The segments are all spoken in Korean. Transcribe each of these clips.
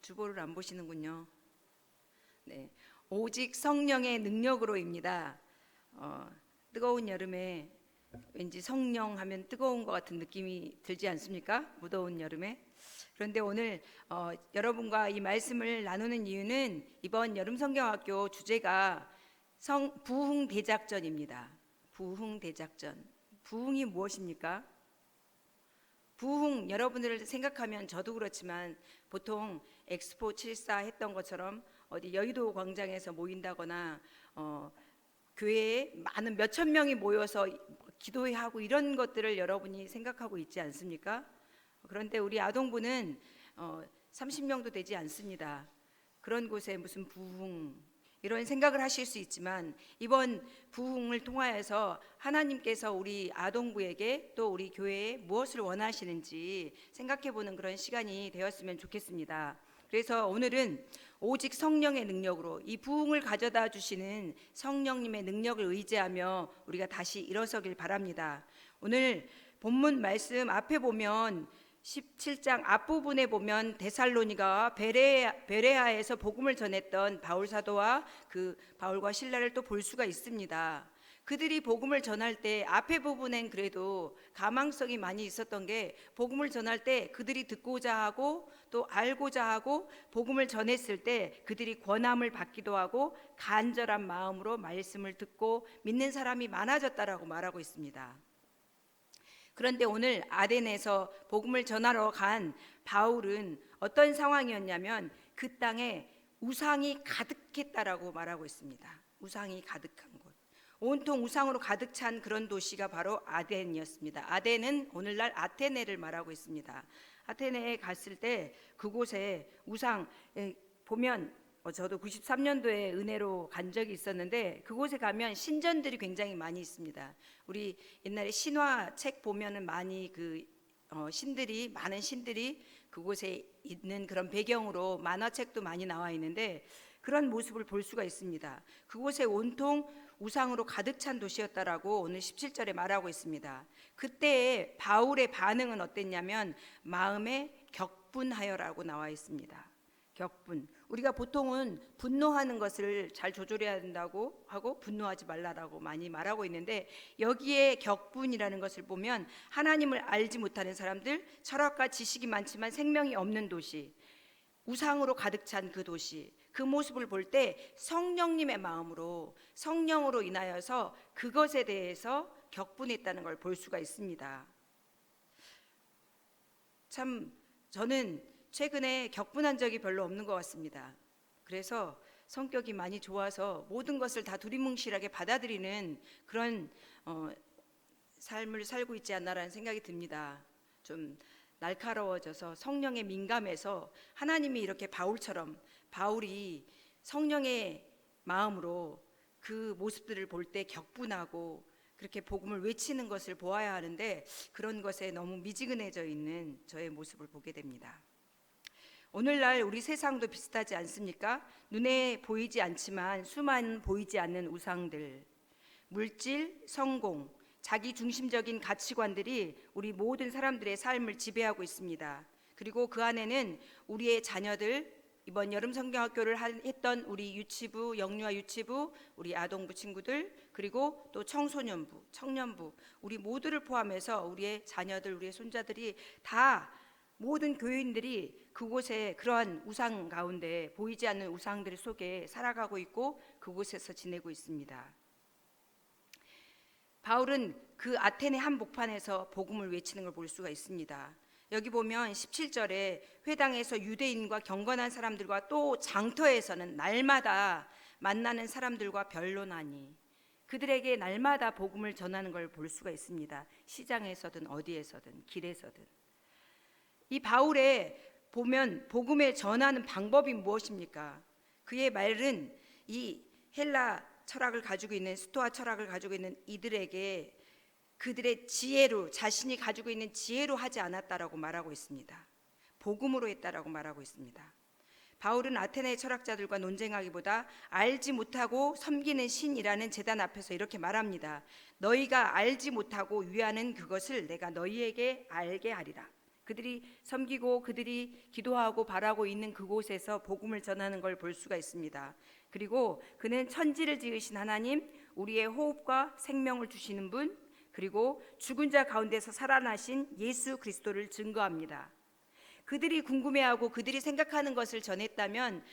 주보를 안 보시는군요. 네, 오직 성령의 능력으로입니다. 뜨거운 여름에 왠지 성령 하면 뜨거운 것 같은 느낌이 들지 않습니까? 무더운 여름에. 그런데 오늘 여러분과 이 말씀을 나누는 이유는 이번 여름성경학교 주제가 부흥대작전입니다. 부흥대작전. 부흥이 무엇입니까? 부흥, 여러분들을 생각하면 저도 그렇지만 보통 엑스포 74 했던 것처럼 어디 여의도 광장에서 모인다거나 교회에 많은 몇천 명이 모여서 기도회하고 이런 것들을 여러분이 생각하고 있지 않습니까? 그런데 우리 아동부는 30명도 되지 않습니다. 그런 곳에 무슨 부흥 이런 생각을 하실 수 있지만 이번 부흥을 통하여서 하나님께서 우리 아동부에게 또 우리 교회에 무엇을 원하시는지 생각해보는 그런 시간이 되었으면 좋겠습니다. 그래서 오늘은 오직 성령의 능력으로 이 부흥을 가져다 주시는 성령님의 능력을 의지하며 우리가 다시 일어서길 바랍니다. 오늘 본문 말씀 앞에 보면 17장 앞부분에 보면 데살로니가 베레아에서 복음을 전했던 바울 사도와 그 바울과 실라를 또 볼 수가 있습니다. 그들이 복음을 전할 때 앞에 부분엔 그래도 가망성이 많이 있었던 게 복음을 전할 때 그들이 듣고자 하고 또 알고자 하고 복음을 전했을 때 그들이 권함을 받기도 하고 간절한 마음으로 말씀을 듣고 믿는 사람이 많아졌다라고 말하고 있습니다. 그런데 오늘 아덴에서 복음을 전하러 간 바울은 어떤 상황이었냐면 그 땅에 우상이 가득했다라고 말하고 있습니다. 우상이 가득한 곳. 온통 우상으로 가득 찬 그런 도시가 바로 아덴이었습니다. 아덴은 오늘날 아테네를 말하고 있습니다. 아테네에 갔을 때 그곳에 우상 보면 저도 93년도에 은혜로 간 적이 있었는데 그곳에 가면 신전들이 굉장히 많이 있습니다. 우리 옛날에 신화 책 보면은 많이 많은 신들이 그곳에 있는 그런 배경으로 만화책도 많이 나와 있는데 그런 모습을 볼 수가 있습니다. 그곳에 온통 우상으로 가득 찬 도시였다라고 오늘 17절에 말하고 있습니다. 그때 바울의 반응은 어땠냐면 마음에 격분하여라고 나와 있습니다. 격분. 우리가 보통은 분노하는 것을 잘 조절해야 된다고 하고 분노하지 말라라고 많이 말하고 있는데 여기에 격분이라는 것을 보면 하나님을 알지 못하는 사람들, 철학과 지식이 많지만 생명이 없는 도시, 우상으로 가득 찬 그 도시, 그 모습을 볼 때 성령님의 마음으로 성령으로 인하여서 그것에 대해서 격분했다는 걸 볼 수가 있습니다. 참 저는 최근에 격분한 적이 별로 없는 것 같습니다. 그래서 성격이 많이 좋아서 모든 것을 다 두리뭉실하게 받아들이는 그런 삶을 살고 있지 않나라는 생각이 듭니다. 좀 날카로워져서 성령에 민감해서 하나님이 이렇게 바울이 성령의 마음으로 그 모습들을 볼 때 격분하고 그렇게 복음을 외치는 것을 보아야 하는데 그런 것에 너무 미지근해져 있는 저의 모습을 보게 됩니다. 오늘날 우리 세상도 비슷하지 않습니까? 눈에 보이지 않지만 수많은 보이지 않는 우상들, 물질, 성공, 자기 중심적인 가치관들이 우리 모든 사람들의 삶을 지배하고 있습니다. 그리고 그 안에는 우리의 자녀들, 이번 여름 성경학교를 했던 우리 유치부, 영유아 유치부, 우리 아동부 친구들, 그리고 또 청소년부, 청년부, 우리 모두를 포함해서 우리의 자녀들, 우리의 손자들이 다 모든 교인들이 그곳에 그러한 우상 가운데 보이지 않는 우상들 속에 살아가고 있고 그곳에서 지내고 있습니다. 바울은 그 아테네 한복판에서 복음을 외치는 걸 볼 수가 있습니다. 여기 보면 17절에 회당에서 유대인과 경건한 사람들과 또 장터에서는 날마다 만나는 사람들과 변론하니 그들에게 날마다 복음을 전하는 걸 볼 수가 있습니다. 시장에서든 어디에서든 길에서든. 이 바울의 보면 복음에 전하는 방법이 무엇입니까? 그의 말은 이 헬라 철학을 가지고 있는 스토아 철학을 가지고 있는 이들에게 그들의 지혜로 자신이 가지고 있는 지혜로 하지 않았다라고 말하고 있습니다. 복음으로 했다라고 말하고 있습니다. 바울은 아테네 철학자들과 논쟁하기보다 알지 못하고 섬기는 신이라는 제단 앞에서 이렇게 말합니다. 너희가 알지 못하고 위하는 그것을 내가 너희에게 알게 하리라. 그들이 섬기고 그들이 기도하고 바라고 있는 그곳에서 복음을 전하는 걸 볼 수가 있습니다. 그리고 그는 천지를 지으신 하나님, 우리의 호흡과 생명을 주시는 분, 그리고 죽은 자 가운데서 살아나신 예수 그리스도를 증거합니다. 그들이 궁금해하고 그들이 생각하는 것을 전했다면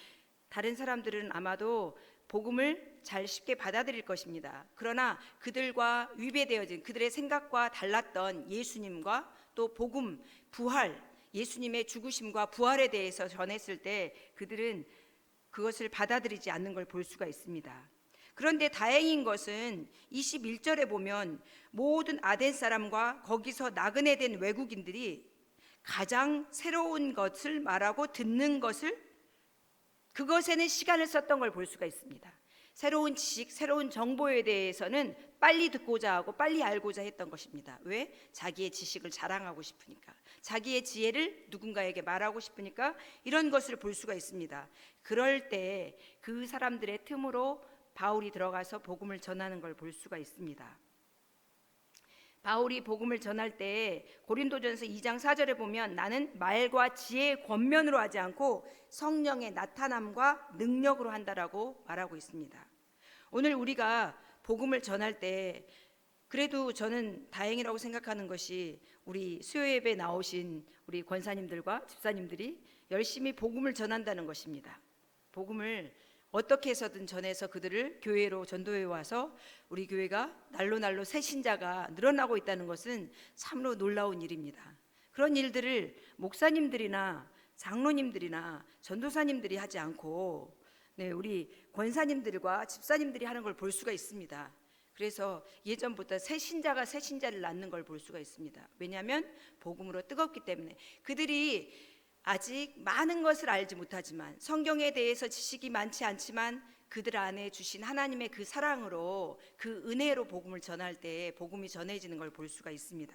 다른 사람들은 아마도 복음을 잘 쉽게 받아들일 것입니다. 그러나 그들과 위배되어진 그들의 생각과 달랐던 예수님과 또 복음, 부활, 예수님의 죽으심과 부활에 대해서 전했을 때 그들은 그것을 받아들이지 않는 걸 볼 수가 있습니다. 그런데 다행인 것은 21절에 보면 모든 아덴 사람과 거기서 나그네 된 외국인들이 가장 새로운 것을 말하고 듣는 것을, 그것에는 시간을 썼던 걸 볼 수가 있습니다. 새로운 지식, 새로운 정보에 대해서는 빨리 듣고자 하고 빨리 알고자 했던 것입니다. 왜? 자기의 지식을 자랑하고 싶으니까, 자기의 지혜를 누군가에게 말하고 싶으니까 이런 것을 볼 수가 있습니다. 그럴 때 그 사람들의 틈으로 바울이 들어가서 복음을 전하는 걸 볼 수가 있습니다. 바울이 복음을 전할 때 고린도전서 2장 4절에 보면 나는 말과 지혜의 권면으로 하지 않고 성령의 나타남과 능력으로 한다라고 말하고 있습니다. 오늘 우리가 복음을 전할 때 그래도 저는 다행이라고 생각하는 것이 우리 수요예배 나오신 우리 권사님들과 집사님들이 열심히 복음을 전한다는 것입니다. 복음을 어떻게 해서든 전해서 그들을 교회로 전도해 와서 우리 교회가 날로 새 신자가 늘어나고 있다는 것은 참으로 놀라운 일입니다. 그런 일들을 목사님들이나 장로님들이나 전도사님들이 하지 않고 우리 권사님들과 집사님들이 하는 걸 볼 수가 있습니다. 그래서 예전부터 새 신자가 새 신자를 낳는 걸 볼 수가 있습니다. 왜냐하면 복음으로 뜨겁기 때문에. 그들이 아직 많은 것을 알지 못하지만, 성경에 대해서 지식이 많지 않지만 그들 안에 주신 하나님의 그 사랑으로, 그 은혜로 복음을 전할 때 복음이 전해지는 걸 볼 수가 있습니다.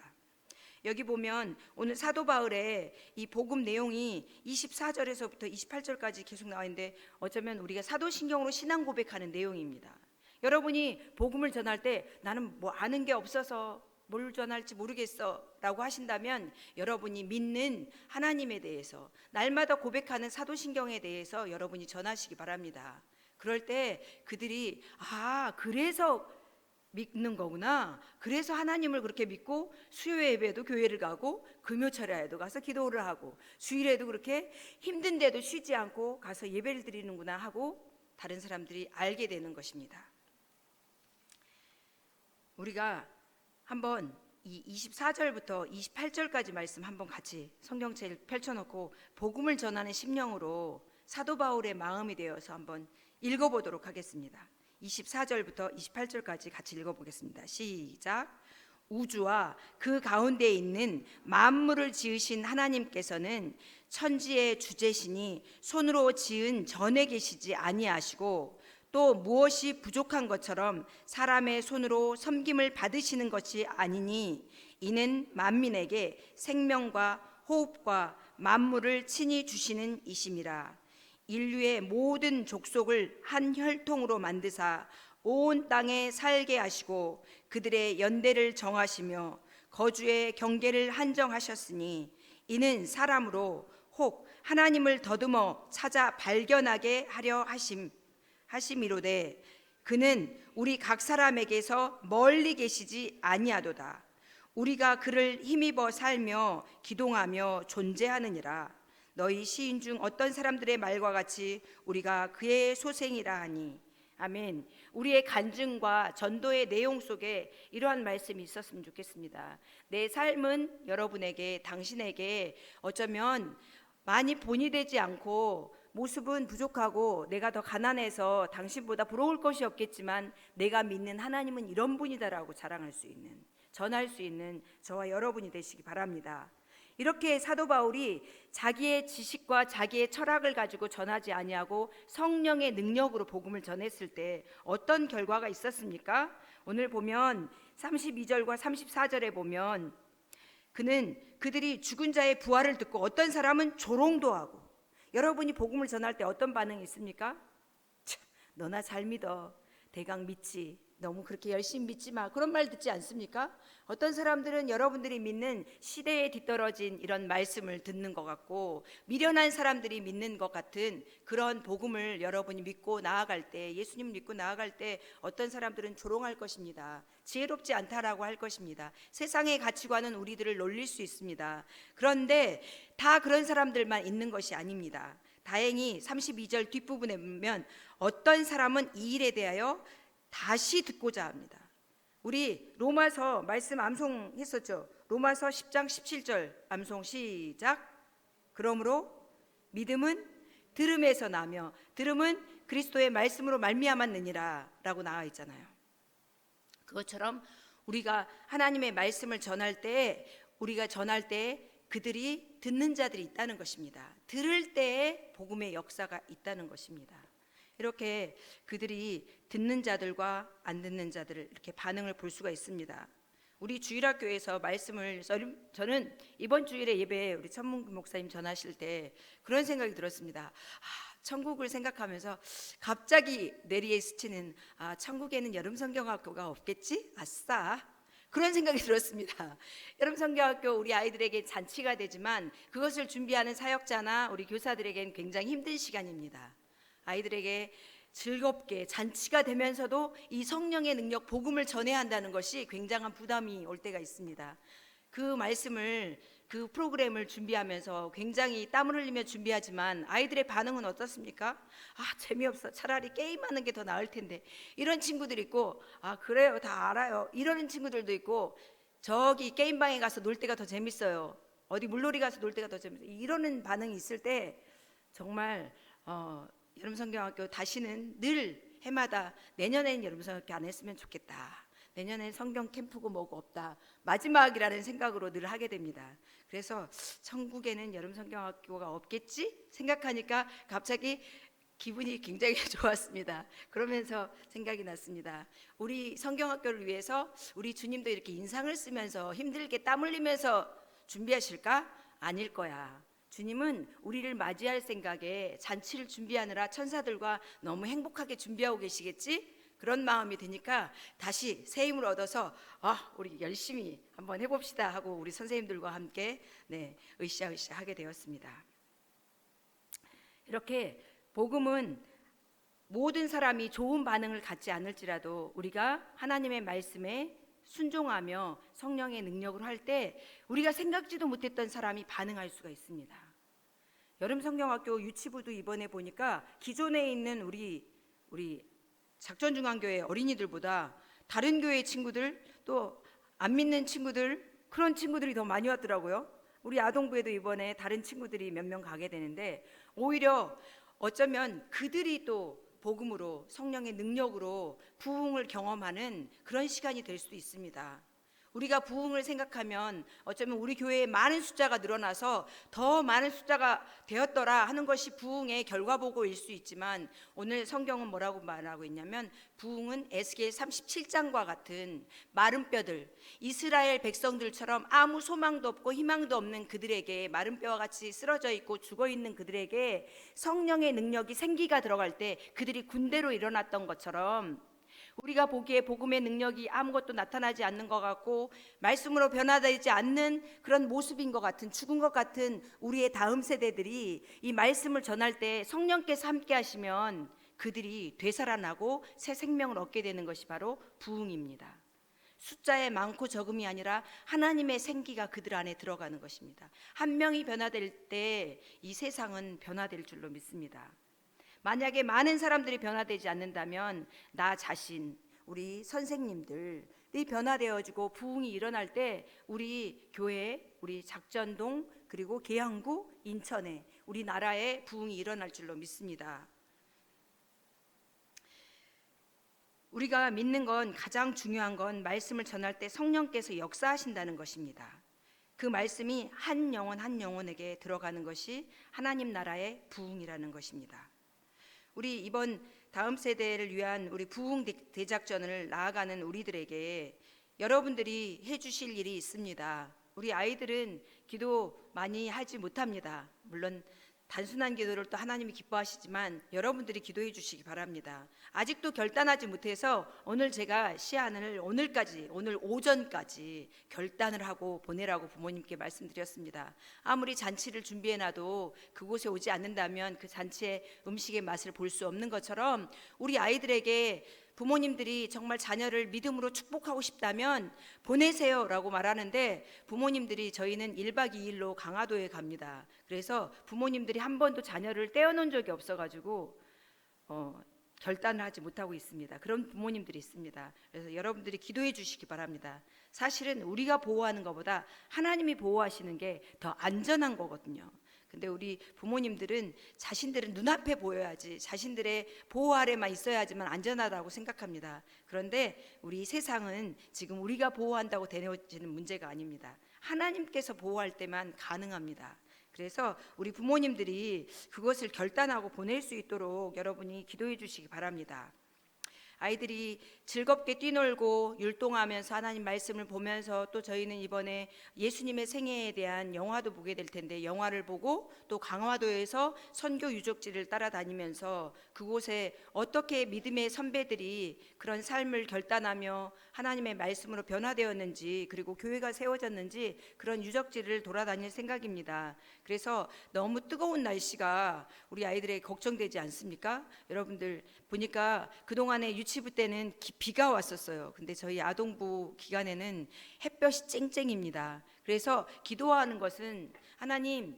여기 보면 오늘 사도 바울의 이 복음 내용이 24절에서부터 28절까지 계속 나와 있는데 어쩌면 우리가 사도신경으로 신앙 고백하는 내용입니다. 여러분이 복음을 전할 때 나는 뭐 아는 게 없어서 뭘 전할지 모르겠어 라고 하신다면 여러분이 믿는 하나님에 대해서, 날마다 고백하는 사도신경에 대해서 여러분이 전하시기 바랍니다. 그럴 때 그들이 그래서 믿는 거구나, 그래서 하나님을 그렇게 믿고 수요 예배도 교회를 가고 금요철야에도 가서 기도를 하고 주일에도 그렇게 힘든데도 쉬지 않고 가서 예배를 드리는구나 하고 다른 사람들이 알게 되는 것입니다. 우리가 한번 이 24절부터 28절까지 말씀 한번 같이 성경책을 펼쳐놓고 복음을 전하는 심령으로 사도 바울의 마음이 되어서 한번 읽어보도록 하겠습니다. 24절부터 28절까지 같이 읽어보겠습니다. 시작. 우주와 그 가운데 있는 만물을 지으신 하나님께서는 천지의 주제시니 손으로 지은 전에 계시지 아니하시고 또 무엇이 부족한 것처럼 사람의 손으로 섬김을 받으시는 것이 아니니 이는 만민에게 생명과 호흡과 만물을 친히 주시는 이심이라. 인류의 모든 족속을 한 혈통으로 만드사 온 땅에 살게 하시고 그들의 연대를 정하시며 거주의 경계를 한정하셨으니 이는 사람으로 혹 하나님을 더듬어 찾아 발견하게 하려 하심이로되 그는 우리 각 사람에게서 멀리 계시지 아니하도다. 우리가 그를 힘입어 살며 기동하며 존재하느니라. 너희 시인 중 어떤 사람들의 말과 같이 우리가 그의 소생이라 하니. 아멘. 우리의 간증과 전도의 내용 속에 이러한 말씀이 있었으면 좋겠습니다. 내 삶은 여러분에게, 당신에게 어쩌면 많이 본이 되지 않고 모습은 부족하고 내가 더 가난해서 당신보다 부러울 것이 없겠지만 내가 믿는 하나님은 이런 분이다라고 자랑할 수 있는, 전할 수 있는 저와 여러분이 되시기 바랍니다. 이렇게 사도 바울이 자기의 지식과 자기의 철학을 가지고 전하지 아니하고 성령의 능력으로 복음을 전했을 때 어떤 결과가 있었습니까? 오늘 보면 32절과 34절에 보면 그들이 죽은 자의 부활을 듣고 어떤 사람은 조롱도 하고, 여러분이 복음을 전할 때 어떤 반응이 있습니까? 너나 잘 믿어, 대강 믿지, 너무 그렇게 열심히 믿지 마, 그런 말 듣지 않습니까? 어떤 사람들은 여러분들이 믿는 시대에 뒤떨어진 이런 말씀을 듣는 것 같고, 미련한 사람들이 믿는 것 같은 그런 복음을 여러분이 믿고 나아갈 때, 예수님 믿고 나아갈 때 어떤 사람들은 조롱할 것입니다. 지혜롭지 않다라고 할 것입니다. 세상의 가치관은 우리들을 놀릴 수 있습니다. 그런데 다 그런 사람들만 있는 것이 아닙니다. 다행히 32절 뒷부분에 보면 어떤 사람은 이 일에 대하여 다시 듣고자 합니다. 우리 로마서 말씀 암송했었죠. 로마서 10장 17절 암송 시작. 그러므로 믿음은 들음에서 나며 들음은 그리스도의 말씀으로 말미암았느니라 라고 나와 있잖아요. 그것처럼 우리가 하나님의 말씀을 전할 때, 우리가 전할 때 그들이 듣는 자들이 있다는 것입니다. 들을 때에 복음의 역사가 있다는 것입니다. 이렇게 그들이 듣는 자들과 안 듣는 자들을 이렇게 반응을 볼 수가 있습니다. 우리 주일학교에서 말씀을, 저는 이번 주일에 예배에 우리 천문규 목사님 전하실 때 그런 생각이 들었습니다. 천국을 생각하면서 갑자기 뇌리에 스치는, 천국에는 여름성경학교가 없겠지? 아싸, 그런 생각이 들었습니다. 여름성경학교 우리 아이들에게 잔치가 되지만 그것을 준비하는 사역자나 우리 교사들에게는 굉장히 힘든 시간입니다. 아이들에게 즐겁게 잔치가 되면서도 이 성령의 능력, 복음을 전해야 한다는 것이 굉장한 부담이 올 때가 있습니다. 그 말씀을, 그 프로그램을 준비하면서 굉장히 땀을 흘리며 준비하지만 아이들의 반응은 어떻습니까? 재미없어, 차라리 게임하는 게 더 나을 텐데, 이런 친구들이 있고, 그래요, 다 알아요, 이러는 친구들도 있고, 저기 게임방에 가서 놀 때가 더 재밌어요, 어디 물놀이 가서 놀 때가 더 재밌어요, 이러는 반응이 있을 때 정말 여름성경학교 다시는 늘 해마다 내년에는 여름성경학교 안 했으면 좋겠다, 내년엔 성경 캠프고 뭐고 없다, 마지막이라는 생각으로 늘 하게 됩니다. 그래서 천국에는 여름성경학교가 없겠지 생각하니까 갑자기 기분이 굉장히 좋았습니다. 그러면서 생각이 났습니다. 우리 성경학교를 위해서 우리 주님도 이렇게 인상을 쓰면서 힘들게 땀 흘리면서 준비하실까? 아닐 거야. 주님은 우리를 맞이할 생각에 잔치를 준비하느라 천사들과 너무 행복하게 준비하고 계시겠지? 그런 마음이 드니까 다시 새 힘을 얻어서 우리 열심히 한번 해봅시다 하고 우리 선생님들과 함께 으쌰으쌰 하게 되었습니다. 이렇게 복음은 모든 사람이 좋은 반응을 갖지 않을지라도 우리가 하나님의 말씀에 순종하며 성령의 능력을 할 때 우리가 생각지도 못했던 사람이 반응할 수가 있습니다. 여름성경학교 유치부도 이번에 보니까 기존에 있는 우리 작전중앙교회 어린이들보다 다른 교회 친구들, 또 안 믿는 친구들, 그런 친구들이 더 많이 왔더라고요. 우리 아동부에도 이번에 다른 친구들이 몇 명 가게 되는데, 오히려 어쩌면 그들이 또 복음으로, 성령의 능력으로 부흥을 경험하는 그런 시간이 될 수도 있습니다. 우리가 부흥을 생각하면 어쩌면 우리 교회에 많은 숫자가 늘어나서 더 많은 숫자가 되었더라 하는 것이 부흥의 결과보고일 수 있지만, 오늘 성경은 뭐라고 말하고 있냐면, 부흥은 에스겔 37장과 같은 마른 뼈들, 이스라엘 백성들처럼 아무 소망도 없고 희망도 없는 그들에게, 마른 뼈와 같이 쓰러져 있고 죽어 있는 그들에게 성령의 능력이, 생기가 들어갈 때 그들이 군대로 일어났던 것처럼, 우리가 보기에 복음의 능력이 아무것도 나타나지 않는 것 같고 말씀으로 변화되지 않는 그런 모습인 것 같은, 죽은 것 같은 우리의 다음 세대들이 이 말씀을 전할 때 성령께서 함께 하시면 그들이 되살아나고 새 생명을 얻게 되는 것이 바로 부흥입니다. 숫자의 많고 적음이 아니라 하나님의 생기가 그들 안에 들어가는 것입니다. 한 명이 변화될 때 이 세상은 변화될 줄로 믿습니다. 만약에 많은 사람들이 변화되지 않는다면 나 자신, 우리 선생님들이 변화되어지고 부흥이 일어날 때 우리 교회, 우리 작전동, 그리고 계양구, 인천에, 우리나라에 부흥이 일어날 줄로 믿습니다. 우리가 믿는 건, 가장 중요한 건 말씀을 전할 때 성령께서 역사하신다는 것입니다. 그 말씀이 한 영혼 한 영혼에게 들어가는 것이 하나님 나라의 부흥이라는 것입니다. 우리 이번 다음 세대를 위한 우리 부흥 대작전을 나아가는 우리들에게 여러분들이 해주실 일이 있습니다. 우리 아이들은 기도 많이 하지 못합니다. 물론 단순한 기도를 또 하나님이 기뻐하시지만 여러분들이 기도해 주시기 바랍니다. 아직도 결단하지 못해서 오늘 제가 시안을 오늘 오전까지 결단을 하고 보내라고 부모님께 말씀드렸습니다. 아무리 잔치를 준비해놔도 그곳에 오지 않는다면 그 잔치의 음식의 맛을 볼 수 없는 것처럼 우리 아이들에게 부모님들이 정말 자녀를 믿음으로 축복하고 싶다면 보내세요라고 말하는데, 부모님들이 저희는 1박 2일로 강화도에 갑니다. 그래서 부모님들이 한 번도 자녀를 떼어놓은 적이 없어가지고 결단을 하지 못하고 있습니다. 그런 부모님들이 있습니다. 그래서 여러분들이 기도해 주시기 바랍니다. 사실은 우리가 보호하는 것보다 하나님이 보호하시는 게 더 안전한 거거든요. 근데 우리 부모님들은 자신들은 눈앞에 보여야지, 자신들의 보호 아래만 있어야지만 안전하다고 생각합니다. 그런데 우리 세상은 지금 우리가 보호한다고 되어지는 문제가 아닙니다. 하나님께서 보호할 때만 가능합니다. 그래서 우리 부모님들이 그것을 결단하고 보낼 수 있도록 여러분이 기도해 주시기 바랍니다. 아이들이 즐겁게 뛰놀고 율동하면서 하나님 말씀을 보면서, 또 저희는 이번에 예수님의 생애에 대한 영화도 보게 될 텐데, 영화를 보고 또 강화도에서 선교 유적지를 따라다니면서 그곳에 어떻게 믿음의 선배들이 그런 삶을 결단하며 하나님의 말씀으로 변화되었는지, 그리고 교회가 세워졌는지 그런 유적지를 돌아다닐 생각입니다. 그래서 너무 뜨거운 날씨가 우리 아이들에게 걱정되지 않습니까? 여러분들 보니까 그동안에 유치부 때는 비가 왔었어요. 근데 저희 아동부 기간에는 햇볕이 쨍쨍입니다. 그래서 기도하는 것은, 하나님,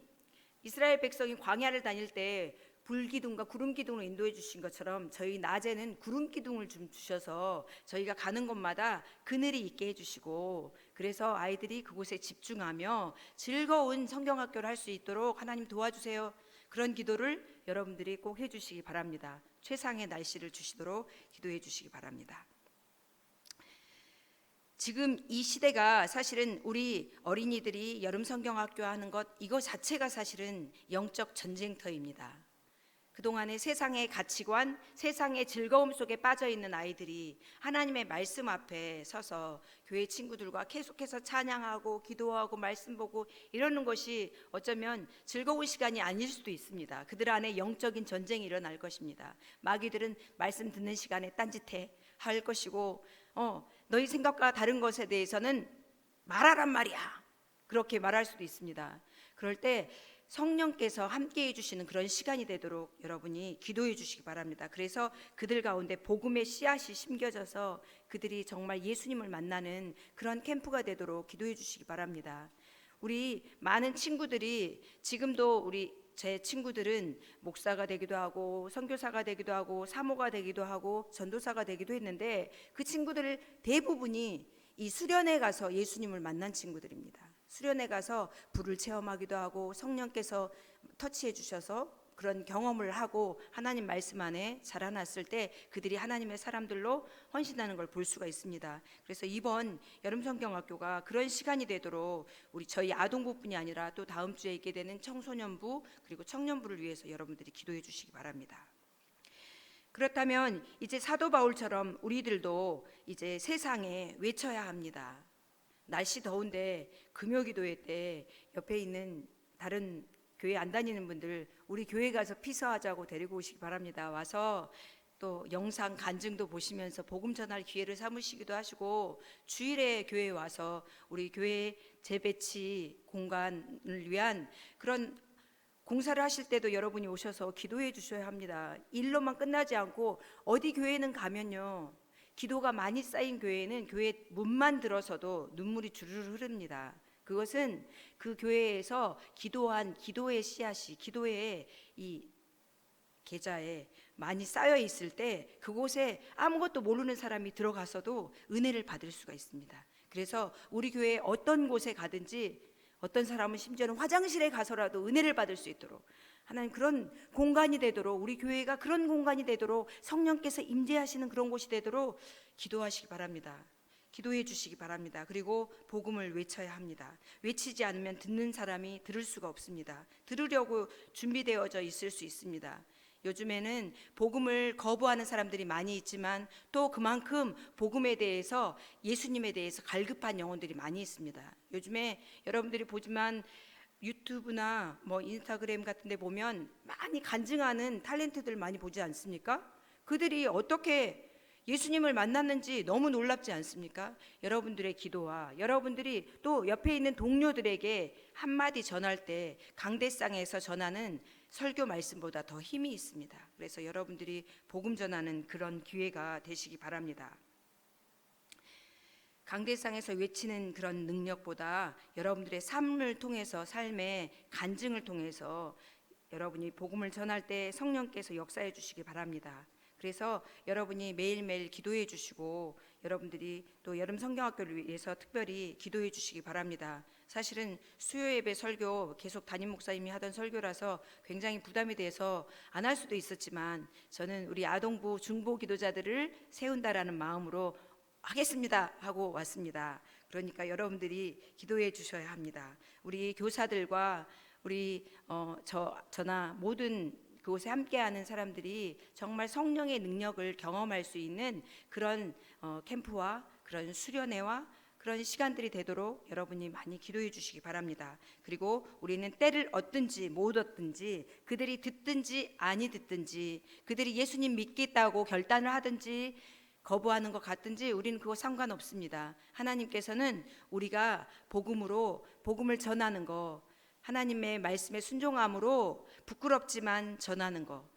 이스라엘 백성이 광야를 다닐 때 불기둥과 구름기둥으로 인도해 주신 것처럼 저희 낮에는 구름기둥을 좀 주셔서 저희가 가는 곳마다 그늘이 있게 해주시고, 그래서 아이들이 그곳에 집중하며 즐거운 성경학교를 할 수 있도록 하나님 도와주세요. 그런 기도를 여러분들이 꼭 해주시기 바랍니다. 최상의 날씨를 주시도록 기도해 주시기 바랍니다. 지금 이 시대가 사실은 우리 어린이들이 여름 성경학교 하는 것, 이거 자체가 사실은 영적 전쟁터입니다. 그동안의 세상의 가치관, 세상의 즐거움 속에 빠져 있는 아이들이 하나님의 말씀 앞에 서서 교회 친구들과 계속해서 찬양하고 기도하고 말씀 보고 이러는 것이 어쩌면 즐거운 시간이 아닐 수도 있습니다. 그들 안에 영적인 전쟁이 일어날 것입니다. 마귀들은 말씀 듣는 시간에 딴짓해 할 것이고, 너희 생각과 다른 것에 대해서는 말하란 말이야, 그렇게 말할 수도 있습니다. 그럴 때 성령께서 함께 해주시는 그런 시간이 되도록 여러분이 기도해 주시기 바랍니다. 그래서 그들 가운데 복음의 씨앗이 심겨져서 그들이 정말 예수님을 만나는 그런 캠프가 되도록 기도해 주시기 바랍니다. 우리 많은 친구들이 지금도, 제 친구들은 목사가 되기도 하고 선교사가 되기도 하고 사모가 되기도 하고 전도사가 되기도 했는데, 그 친구들 대부분이 이 수련회 가서 예수님을 만난 친구들입니다. 수련회 가서 불을 체험하기도 하고 성령께서 터치해 주셔서 그런 경험을 하고 하나님 말씀 안에 자라났을 때 그들이 하나님의 사람들로 헌신하는 걸 볼 수가 있습니다. 그래서 이번 여름 성경학교가 그런 시간이 되도록 저희 아동부뿐이 아니라 또 다음 주에 있게 되는 청소년부 그리고 청년부를 위해서 여러분들이 기도해 주시기 바랍니다. 그렇다면 이제 사도 바울처럼 우리들도 이제 세상에 외쳐야 합니다. 날씨 더운데 금요기도회 때 옆에 있는 다른 교회 안 다니는 분들, 우리 교회 가서 피서하자고 데리고 오시기 바랍니다. 와서 또 영상 간증도 보시면서 복음 전할 기회를 삼으시기도 하시고, 주일에 교회에 와서 우리 교회 재배치 공간을 위한 그런 공사를 하실 때도 여러분이 오셔서 기도해 주셔야 합니다. 일로만 끝나지 않고 어디 교회는 가면요, 기도가 많이 쌓인 교회는 교회 문만 들어서도 눈물이 주르르 흐릅니다. 그것은 그 교회에서 기도한 기도의 씨앗이 기도의 이 계좌에 많이 쌓여 있을 때 그곳에 아무것도 모르는 사람이 들어가서도 은혜를 받을 수가 있습니다. 그래서 우리 교회 어떤 곳에 가든지, 어떤 사람은 심지어는 화장실에 가서라도 은혜를 받을 수 있도록 하나님 그런 공간이 되도록, 우리 교회가 그런 공간이 되도록, 성령께서 임재하시는 그런 곳이 되도록 기도하시기 바랍니다. 기도해 주시기 바랍니다. 그리고 복음을 외쳐야 합니다. 외치지 않으면 듣는 사람이 들을 수가 없습니다. 들으려고 준비되어져 있을 수 있습니다. 요즘에는 복음을 거부하는 사람들이 많이 있지만 또 그만큼 복음에 대해서, 예수님에 대해서 갈급한 영혼들이 많이 있습니다. 요즘에 여러분들이 보지만 유튜브나 뭐 인스타그램 같은 데 보면 많이 간증하는 탤런트들 많이 보지 않습니까? 그들이 어떻게 예수님을 만났는지 너무 놀랍지 않습니까? 여러분들의 기도와 여러분들이 또 옆에 있는 동료들에게 한마디 전할 때 강대상에서 전하는 설교 말씀보다 더 힘이 있습니다. 그래서 여러분들이 복음 전하는 그런 기회가 되시기 바랍니다. 강대상에서 외치는 그런 능력보다 여러분들의 삶을 통해서, 삶의 간증을 통해서 여러분이 복음을 전할 때 성령께서 역사해 주시기 바랍니다. 그래서 여러분이 매일매일 기도해 주시고 여러분들이 또 여름 성경학교를 위해서 특별히 기도해 주시기 바랍니다. 사실은 수요 예배 설교 계속 담임 목사님이 하던 설교라서 굉장히 부담이 돼서 안 할 수도 있었지만 저는 우리 아동부 중보 기도자들을 세운다라는 마음으로 하겠습니다 하고 왔습니다. 그러니까 여러분들이 기도해 주셔야 합니다. 우리 교사들과 우리 저나 모든 그곳에 함께하는 사람들이 정말 성령의 능력을 경험할 수 있는 그런 캠프와 그런 수련회와 그런 시간들이 되도록 여러분이 많이 기도해 주시기 바랍니다. 그리고 우리는 때를 얻든지 못 얻든지, 그들이 듣든지 아니 듣든지, 그들이 예수님 믿겠다고 결단을 하든지 거부하는 것 같든지 우리는 그거 상관없습니다. 하나님께서는 우리가 복음을 전하는 거, 하나님의 말씀에 순종함으로 부끄럽지만 전하는 거,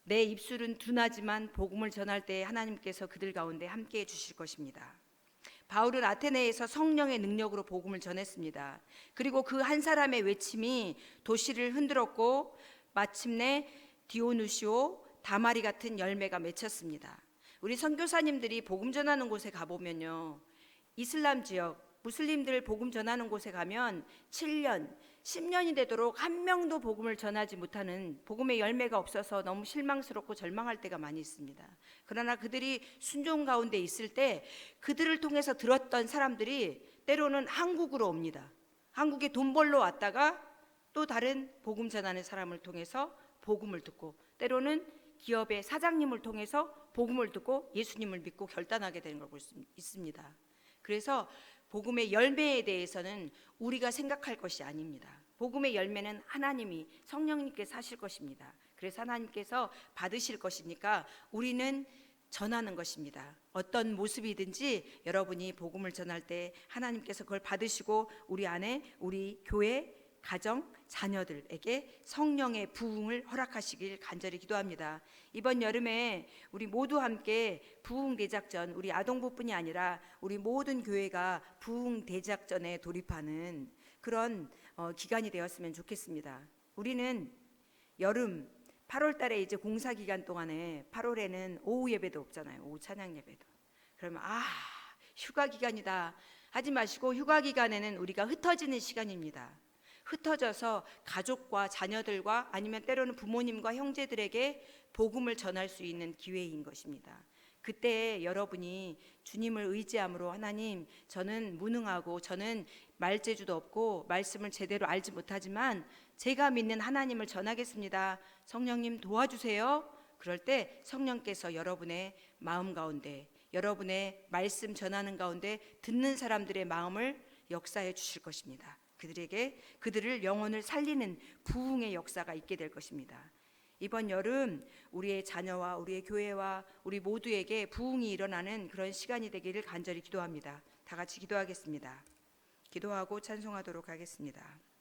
내 입술은 둔하지만 복음을 전할 때 하나님께서 그들 가운데 함께해 주실 것입니다. 바울은 아테네에서 성령의 능력으로 복음을 전했습니다. 그리고 그 한 사람의 외침이 도시를 흔들었고 마침내 디오누시오, 다마리 같은 열매가 맺혔습니다. 우리 선교사님들이 복음 전하는 곳에 가보면요, 이슬람 지역 무슬림들 복음 전하는 곳에 가면 7년, 10년이 되도록 한 명도 복음을 전하지 못하는, 복음의 열매가 없어서 너무 실망스럽고 절망할 때가 많이 있습니다. 그러나 그들이 순종 가운데 있을 때 그들을 통해서 들었던 사람들이 때로는 한국으로 옵니다. 한국에 돈 벌러 왔다가 또 다른 복음 전하는 사람을 통해서 복음을 듣고, 때로는 기업의 사장님을 통해서 복음을 듣고 예수님을 믿고 결단하게 되는 걸 볼 수 있습니다. 그래서 복음의 열매에 대해서는 우리가 생각할 것이 아닙니다. 복음의 열매는 하나님이, 성령님께서 하실 것입니다. 그래서 하나님께서 받으실 것이니까 우리는 전하는 것입니다. 어떤 모습이든지 여러분이 복음을 전할 때 하나님께서 그걸 받으시고 우리 안에, 우리 교회, 가정, 자녀들에게 성령의 부흥을 허락하시길 간절히 기도합니다. 이번 여름에 우리 모두 함께 부흥 대작전, 우리 아동부뿐이 아니라 우리 모든 교회가 부흥 대작전에 돌입하는 그런 기간이 되었으면 좋겠습니다. 우리는 여름 8월 달에 이제 공사 기간 동안에 8월에는 오후 예배도 없잖아요. 오후 찬양 예배도. 그러면 휴가 기간이다 하지 마시고, 휴가 기간에는 우리가 흩어지는 시간입니다. 흩어져서 가족과 자녀들과 아니면 때로는 부모님과 형제들에게 복음을 전할 수 있는 기회인 것입니다. 그때 여러분이 주님을 의지함으로, 하나님, 저는 무능하고 저는 말재주도 없고 말씀을 제대로 알지 못하지만 제가 믿는 하나님을 전하겠습니다. 성령님 도와주세요. 그럴 때 성령께서 여러분의 마음 가운데, 여러분의 말씀 전하는 가운데 듣는 사람들의 마음을 역사해 주실 것입니다. 그들을 영혼을 살리는 부흥의 역사가 있게 될 것입니다. 이번 여름 우리의 자녀와 우리의 교회와 우리 모두에게 부흥이 일어나는 그런 시간이 되기를 간절히 기도합니다. 다 같이 기도하겠습니다. 기도하고 찬송하도록 하겠습니다.